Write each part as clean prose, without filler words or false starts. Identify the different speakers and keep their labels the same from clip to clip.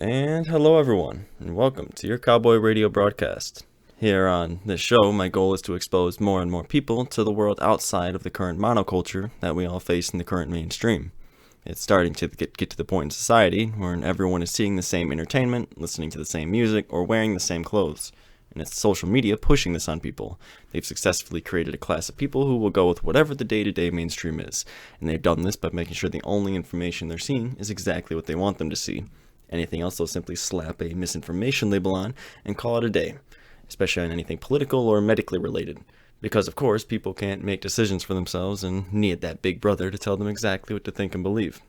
Speaker 1: And hello everyone, and welcome to your Cowboy radio broadcast. Here on this show, my goal is to expose more and more people to the world outside of the current monoculture that we all face in the current mainstream. It's starting to get to the point in society where everyone is seeing the same entertainment, listening to the same music, or wearing the same clothes. And it's social media pushing this on people. They've successfully created a class of people who will go with whatever the day-to-day mainstream is. And they've done this by making sure the only information they're seeing is exactly what they want them to see. Anything else, they'll simply slap a misinformation label on and call it a day, especially on anything political or medically related. Because, of course, people can't make decisions for themselves and need that big brother to tell them exactly what to think and believe.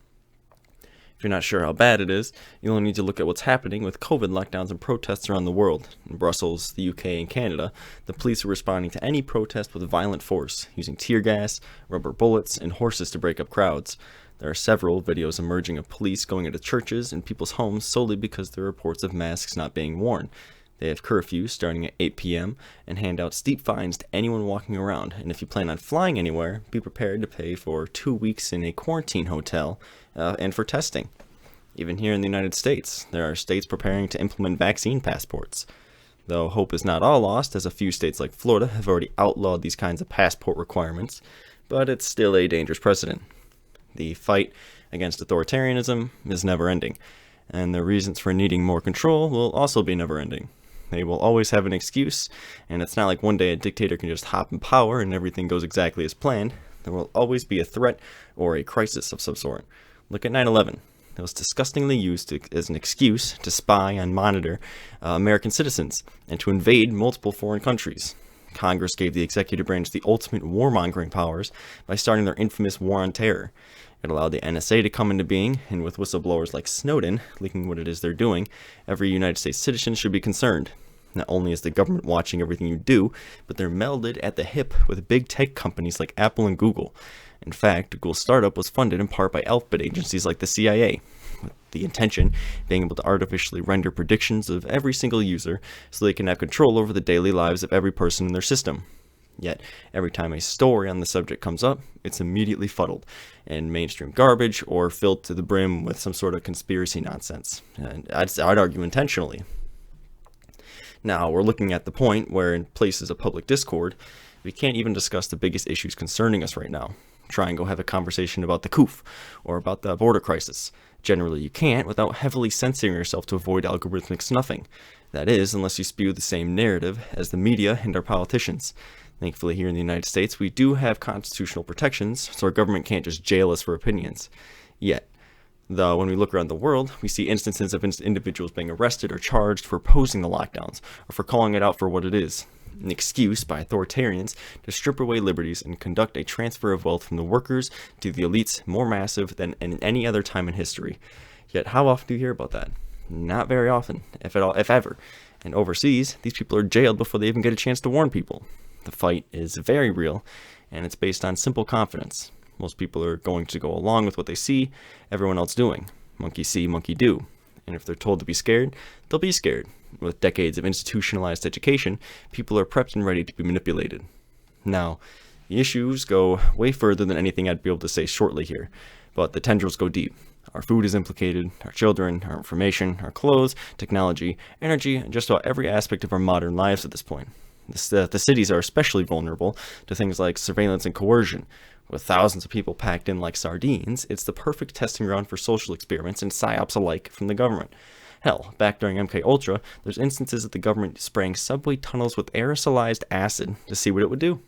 Speaker 1: If you're not sure how bad it is, you only need to look at what's happening with COVID lockdowns and protests around the world. In Brussels, the UK, and Canada, the police are responding to any protest with violent force, using tear gas, rubber bullets, and horses to break up crowds. There are several videos emerging of police going into churches and people's homes solely because there are reports of masks not being worn. They have curfews starting at 8 p.m. and hand out steep fines to anyone walking around. And if you plan on flying anywhere, be prepared to pay for 2 weeks in a quarantine hotel and for testing. Even here in the United States, there are states preparing to implement vaccine passports. Though hope is not all lost, as a few states like Florida have already outlawed these kinds of passport requirements, but it's still a dangerous precedent. The fight against authoritarianism is never-ending, and the reasons for needing more control will also be never-ending. They will always have an excuse, and it's not like one day a dictator can just hop in power and everything goes exactly as planned. There will always be a threat or a crisis of some sort. Look at 9/11. It was disgustingly used as an excuse to spy and monitor American citizens and to invade multiple foreign countries. Congress gave the executive branch the ultimate warmongering powers by starting their infamous War on Terror. It allowed the NSA to come into being, and with whistleblowers like Snowden leaking what it is they're doing, every United States citizen should be concerned. Not only is the government watching everything you do, but they're melded at the hip with big tech companies like Apple and Google. In fact, Google's startup was funded in part by alphabet agencies like the CIA, with the intention being able to artificially render predictions of every single user so they can have control over the daily lives of every person in their system. Yet, every time a story on the subject comes up, it's immediately fuddled in mainstream garbage or filled to the brim with some sort of conspiracy nonsense. And I'd argue intentionally. Now, we're looking at the point where in places of public discord, we can't even discuss the biggest issues concerning us right now. Try and go have a conversation about the COOF or about the border crisis. Generally, you can't without heavily censoring yourself to avoid algorithmic snuffing. That is, unless you spew the same narrative as the media and our politicians. Thankfully, here in the United States, we do have constitutional protections, so our government can't just jail us for opinions. Yet, though, when we look around the world, we see instances of individuals being arrested or charged for opposing the lockdowns, or for calling it out for what it is. An excuse by authoritarians to strip away liberties and conduct a transfer of wealth from the workers to the elites more massive than in any other time in history. Yet, how often do you hear about that? Not very often, if at all, if ever. And overseas, these people are jailed before they even get a chance to warn people. The fight is very real, and it's based on simple confidence. Most people are going to go along with what they see everyone else doing. Monkey see, monkey do. And if they're told to be scared, they'll be scared. With decades of institutionalized education, people are prepped and ready to be manipulated. Now, the issues go way further than anything I'd be able to say shortly here, but the tendrils go deep. Our food is implicated, our children, our information, our clothes, technology, energy, and just about every aspect of our modern lives at this point. The cities are especially vulnerable to things like surveillance and coercion. With thousands of people packed in like sardines, it's the perfect testing ground for social experiments and psyops alike from the government. Hell, back during MKUltra, there's instances of the government spraying subway tunnels with aerosolized acid to see what it would do.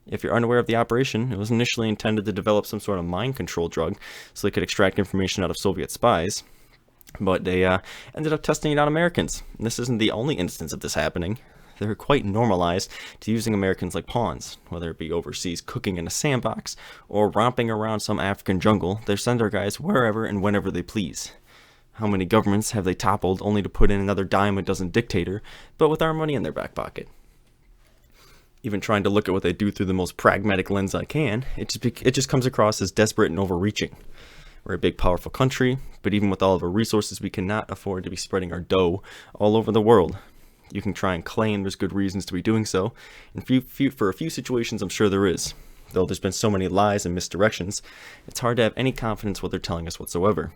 Speaker 1: If you're unaware of the operation, it was initially intended to develop some sort of mind control drug so they could extract information out of Soviet spies, but they ended up testing it on Americans. And this isn't the only instance of this happening. They're quite normalized to using Americans like pawns, whether it be overseas cooking in a sandbox or romping around some African jungle. They send their guys wherever and whenever they please. How many governments have they toppled only to put in another dime a dozen dictator, but with our money in their back pocket? Even trying to look at what they do through the most pragmatic lens I can, it just comes across as desperate and overreaching. We're a big, powerful country, but even with all of our resources, we cannot afford to be spreading our dough all over the world. You can try and claim there's good reasons to be doing so, and for a few situations I'm sure there is. Though there's been so many lies and misdirections, it's hard to have any confidence what they're telling us whatsoever.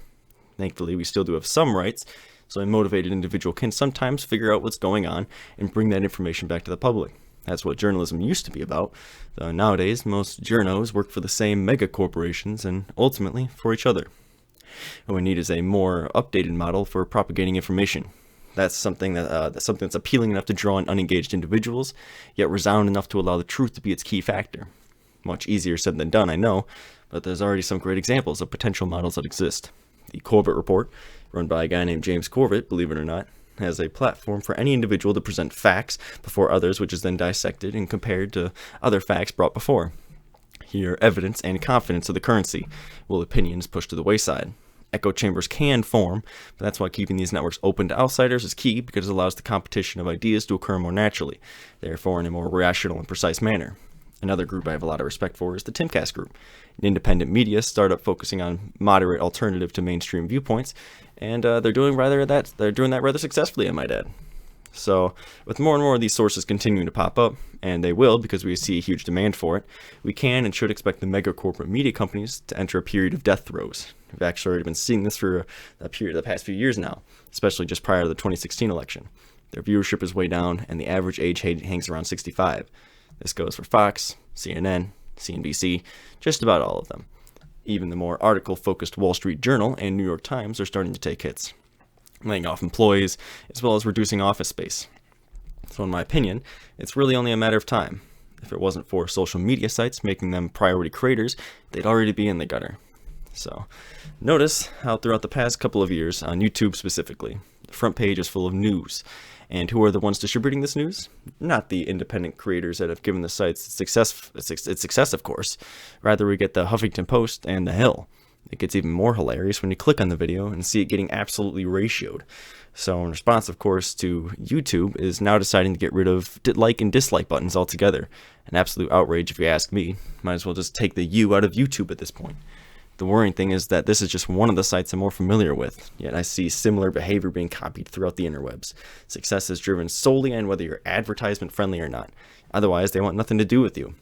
Speaker 1: Thankfully, we still do have some rights, So a motivated individual can sometimes figure out what's going on and bring that information back to the public. That's what journalism used to be about. Though nowadays, most journos work for the same mega corporations and ultimately for each other. What we need is a more updated model for propagating information. That's something that's appealing enough to draw in unengaged individuals, yet resound enough to allow the truth to be its key factor. Much easier said than done, I know, but there's already some great examples of potential models that exist. The Corbett Report, run by a guy named James Corbett, believe it or not, has a platform for any individual to present facts before others, which is then dissected and compared to other facts brought before. Here, evidence and confidence are the currency, while opinions pushed to the wayside. Echo chambers can form, but that's why keeping these networks open to outsiders is key, because it allows the competition of ideas to occur more naturally, therefore in a more rational and precise manner. Another group I have a lot of respect for is the Timcast Group, an independent media startup focusing on moderate alternative to mainstream viewpoints, and they're doing that rather successfully, I might add. So, with more and more of these sources continuing to pop up, and they will because we see a huge demand for it, we can and should expect the mega corporate media companies to enter a period of death throes. We've actually already been seeing this for a period of the past few years now, especially just prior to the 2016 election. Their viewership is way down, and the average age hangs around 65. This goes for Fox, CNN, CNBC, just about all of them. Even the more article-focused Wall Street Journal and New York Times are starting to take hits, laying off employees, as well as reducing office space. So in my opinion, it's really only a matter of time. If it wasn't for social media sites making them priority creators, they'd already be in the gutter. So notice how throughout the past couple of years, on YouTube specifically, the front page is full of news. And who are the ones distributing this news? Not the independent creators that have given the sites its success, of course. Rather, we get the Huffington Post and The Hill. It gets even more hilarious when you click on the video and see it getting absolutely ratioed. So in response, of course, to YouTube is now deciding to get rid of like and dislike buttons altogether. An absolute outrage if you ask me. Might as well just take the U out of YouTube at this point. The worrying thing is that this is just one of the sites I'm more familiar with, yet I see similar behavior being copied throughout the interwebs. Success is driven solely on whether you're advertisement friendly or not. Otherwise, they want nothing to do with you.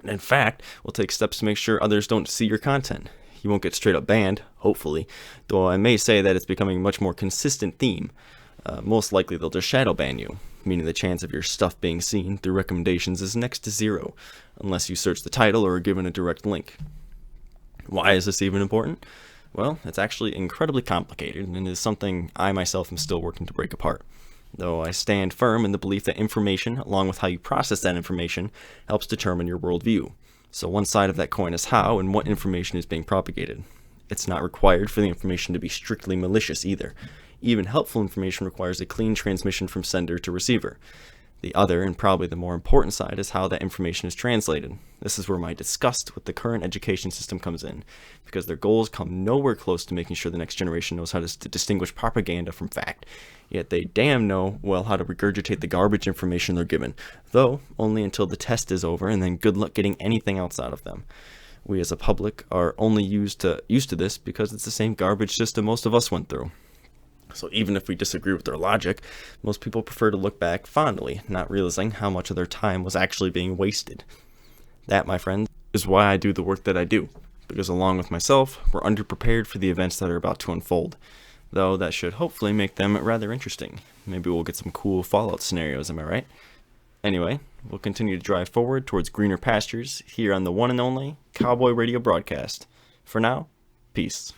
Speaker 1: And in fact, we'll take steps to make sure others don't see your content. You won't get straight up banned, hopefully, though I may say that it's becoming a much more consistent theme. Most likely they'll just shadow ban you, meaning the chance of your stuff being seen through recommendations is next to zero, unless you search the title or are given a direct link. Why is this even important? Well, it's actually incredibly complicated and is something I myself am still working to break apart. Though I stand firm in the belief that information, along with how you process that information, helps determine your worldview. So one side of that coin is how and what information is being propagated. It's not required for the information to be strictly malicious either. Even helpful information requires a clean transmission from sender to receiver. The other, and probably the more important side, is how that information is translated. This is where my disgust with the current education system comes in, because their goals come nowhere close to making sure the next generation knows how to distinguish propaganda from fact. Yet they damn know well how to regurgitate the garbage information they're given, though only until the test is over, and then good luck getting anything else out of them. We as a public are only used to this because it's the same garbage system most of us went through. So even if we disagree with their logic, most people prefer to look back fondly, not realizing how much of their time was actually being wasted. That, my friend, is why I do the work that I do, because along with myself, we're underprepared for the events that are about to unfold, though that should hopefully make them rather interesting. Maybe we'll get some cool Fallout scenarios, am I right? Anyway, we'll continue to drive forward towards greener pastures here on the one and only Cowboy Radio broadcast. For now, peace.